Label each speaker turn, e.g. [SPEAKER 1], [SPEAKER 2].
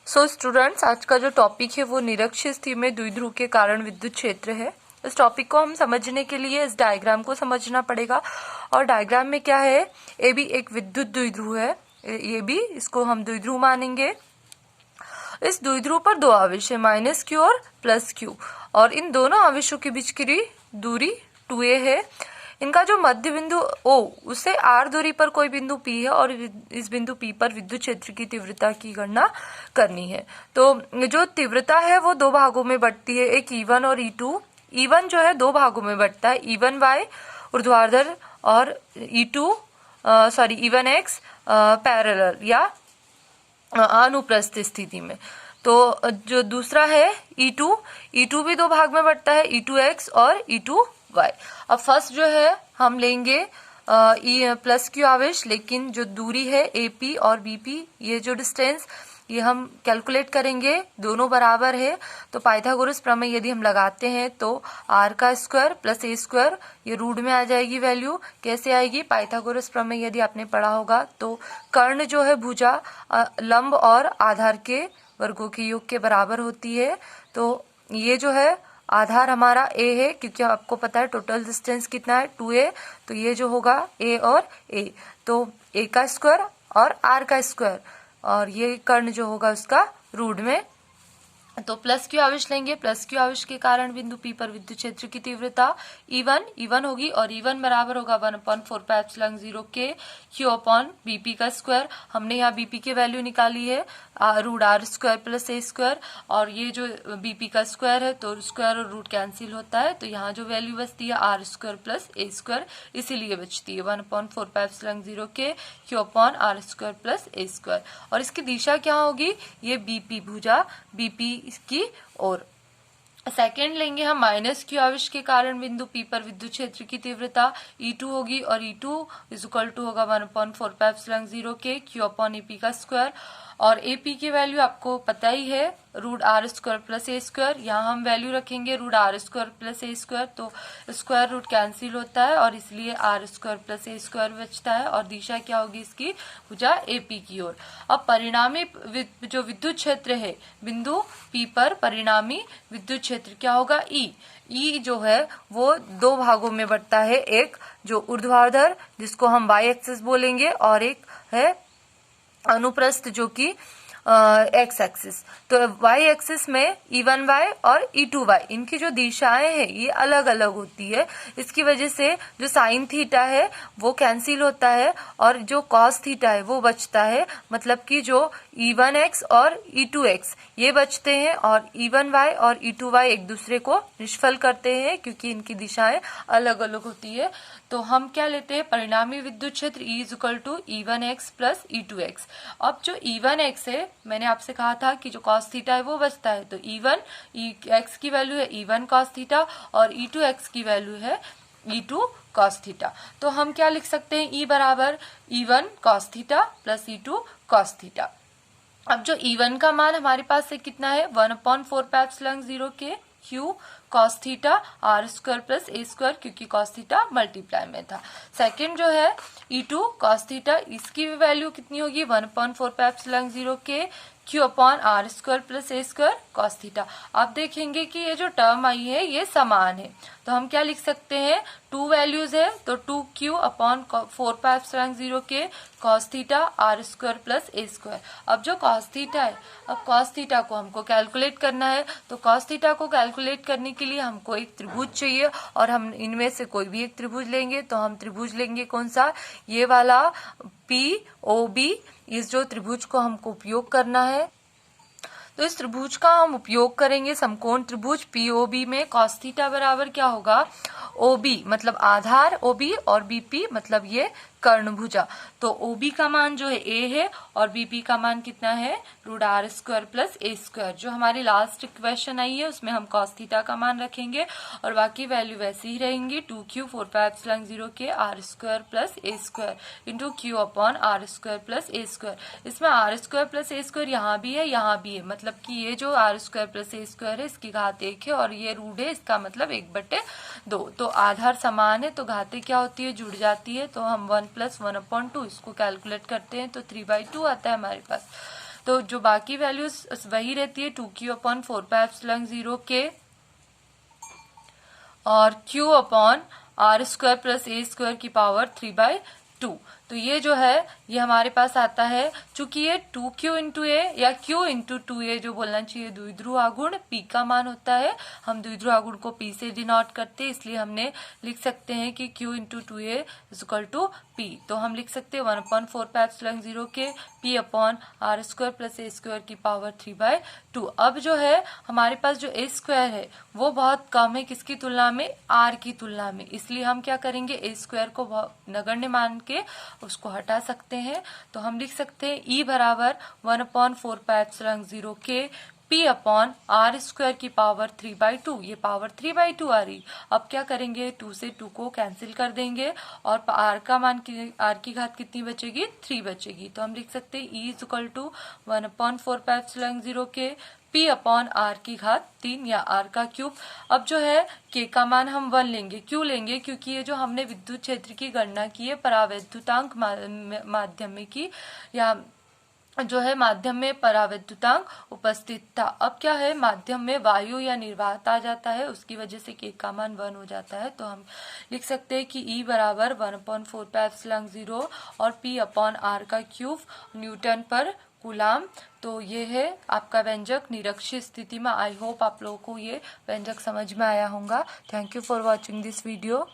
[SPEAKER 1] So students, आज का जो टॉपिक है वो निरक्षीय स्थिति में द्विध्रुव के कारण विद्युत क्षेत्र है। इस टॉपिक को हम समझने के लिए इस डायग्राम को समझना पड़ेगा। और डायग्राम में क्या है, ए भी एक विद्युत द्विध्रुव है, ये भी इसको हम द्विध्रुव मानेंगे। इस द्विध्रुव पर दो आवेश है, -q और +q, और इन दोनों आवेशों के बीच की दूरी 2a है। इनका जो मध्य बिंदु O, उससे r दूरी पर कोई बिंदु P है और इस बिंदु P पर विद्युत क्षेत्र की तीव्रता की गणना करनी है। तो जो तीव्रता है वो दो भागों में बंटती है, एक E1 और E2। E1 जो है दो भागों में बंटता है, E1y ऊर्ध्वाधर और E1x पैरेलल या अनुप्रस्थ स्थिति में। तो जो दूसरा है E2 भी दो भाग में बंटता है, E2x और E2y। अब फर्स्ट जो है हम लेंगे +q आवेश, लेकिन जो दूरी है AP और BP, ये जो डिस्टेंस, ये हम कैलकुलेट करेंगे, दोनों बराबर है। तो पाइथागोरस प्रमेय यदि हम लगाते हैं तो r² + a², ये रूट में आ जाएगी वैल्यू। कैसे आएगी? पाइथागोरस प्रमेय यदि आपने पढ़ा होगा तो कर्ण जो है भुजा लंब और आधार के वर्गों के योग के बराबर होती है। तो ये जो है आधार हमारा a है, क्योंकि आपको पता है टोटल डिस्टेंस कितना है, 2a। तो ये जो होगा a और a, तो a² और r², और ये कर्ण जो होगा उसका रूट में। तो +q आवेश लेंगे। +q आवेश के कारण बिंदु P पर विद्युत क्षेत्र की तीव्रता E1 होगी, और E1 बराबर होगा 1/4πε0 के q/BP का स्क्वायर। हमने यहाँ BP की वैल्यू निकाली है √r² + a², और ये जो BP का स्क्वायर है तो स्क्वायर और रूट कैंसिल होता है, तो यहाँ जो वैल्यू बचती है r² + a², इसीलिए बचती है 1/4πε0 के q/r² + a²। और इसकी दिशा क्या होगी? ये BP भुजा BP की ओर। सेकेंड लेंगे हम -q आवेश के कारण बिंदु P पर विद्युत क्षेत्र की तीव्रता E2 होगी, और E2 = होगा 1/4πε0 के q/AP का स्क्वायर। और AP की वैल्यू आपको पता ही है, √r² + a²। यहाँ हम वैल्यू रखेंगे √r² + a², तो स्क्वायर रूट कैंसिल होता है और इसलिए r² + a² बचता है। और दिशा क्या होगी इसकी? भुजा AP की ओर। अब परिणामी जो विद्युत क्षेत्र है बिंदु P पर, परिणामी विद्युत क्षेत्र क्या होगा? E जो है वो दो भागों में बंटता है, एक जो ऊर्ध्वाधर जिसको हम y एक्सिस बोलेंगे, और एक है अनुप्रस्थ जो कि x एक्सिस। तो y एक्सिस में E1y और E2y, इनकी जो दिशाएं हैं ये अलग अलग होती है। इसकी वजह से जो साइन थीटा है वो कैंसिल होता है और जो कॉस थीटा है वो बचता है। मतलब कि जो E1x और E2x ये बचते हैं, और E1y और E2y एक दूसरे को निष्फल करते हैं क्योंकि इनकी दिशाएं अलग अलग होती है। तो हम क्या लेते हैं? परिणामी विद्युत क्षेत्र E = E1x + E2x। अब जो E1x है, मैंने आपसे कहा था कि जो cos थीटा है वो बचता है, तो E1x की वैल्यू है E1 cos थीटा, और E2x की वैल्यू है E2 cos थीटा। तो हम क्या लिख सकते हैं? E बराबर E1 cos theta + E2 cos theta. अब जो E1 का मान हमारे पास है कितना है? 1/4πε0 के q cos theta r² + a², क्योंकि cos थीटा मल्टीप्लाई में था। सेकंड जो है E2 cos थीटा, इसकी वैल्यू कितनी होगी? 1/4πε0 के q/r² + a² cos थीटा। आप देखेंगे कि ये जो टर्म आई है ये समान है, तो हम क्या लिख सकते हैं? 2 वैल्यूज है, तो 2q/4πε0 के cos थीटा r² + a²। अब जो cos थीटा है, अब cos थीटा को हमको कैलकुलेट करना है, तो cos थीटा को कैलकुलेट करने के लिए हमको एक त्रिभुज चाहिए, और हम इनमें से कोई भी एक त्रिभुज लेंगे। तो हम त्रिभुज लेंगे कौन सा? ये वाला POB। इस जो त्रिभुज को हमको उपयोग करना है, तो इस त्रिभुज का हम उपयोग करेंगे समकोण त्रिभुज POB में। cos थीटा बराबर क्या होगा? OB मतलब आधार OB, और BP मतलब ये कर्ण भुजा। तो OB का मान जो है A है, और BP का मान कितना है? √r² + a²। जो हमारी लास्ट इक्वेशन आई है उसमें हम cos थीटा का मान रखेंगे, और बाकी वैल्यू वैसी ही रहेंगी, 2q/4πε0 के r² + a² into q/r² + a²। इसमें r² + a² यहाँ भी है, यहाँ भी है, मतलब कि ये जो r² + a² है इसकी घात 1 है, और ये रूट है, इसका मतलब 1/2। तो आधार समान है तो घातें क्या होती है? जुड़ जाती है। तो हम 1 + 1/2 इसको कैलकुलेट करते हैं तो 3/2 आता है हमारे पास। तो जो बाकी वैल्यूज वही रहती है 2q/4πε0k और q/r² + a² की पावर 3/2। तो ये जो है ये हमारे पास आता है, चूंकि ये 2q इंटू ए या q इंटू 2a जो बोलना चाहिए द्विध्रुव आघूर्ण p का मान होता है। हम द्विध्रुव आघूर्ण को p से डिनोट करते हैं, इसलिए हमने लिख सकते हैं कि q इंटू 2a = p। तो हम लिख सकते हैं 1/4πε0k p/r² + a² की पावर 3/2। अब जो है हमारे पास जो a² है वो बहुत कम है किसकी तुलना में, r की तुलना में, इसलिए हम क्या करेंगे a² को नगण्य मान के उसको हटा सकते हैं। तो हम लिख सकते हैं E बराबर 1/4πε0k p/r² की पावर 3/2। ये पावर 3/2 आ रही। अब क्या करेंगे, 2 से 2 को कैंसिल कर देंगे और r का मान r की घात कितनी बचेगी, 3 बचेगी। तो हम लिख सकते हैं E = 1/4πε0k p/r की घात 3 या r का क्यूब। अब जो है k का मान हम 1 लेंगे, क्यों लेंगे, क्योंकि ये जो हमने विद्युत क्षेत्र की गणना की है परावैद्युतांक माध्यम में की, या जो है माध्यम में परावैद्युतांक उपस्थित था। अब क्या है, माध्यम में वायु या निर्वात आ जाता है, उसकी वजह से k का मान 1 हो जाता है। तो हम लिख सकते हैं कि E बराबर 1/4πε0 और p/r³ न्यूटन पर कूलाम। तो ये है आपका व्यंजक निरक्षीय स्थिति में। आई होप आप लोगों को ये व्यंजक समझ में आया होगा। Thank you for watching this video.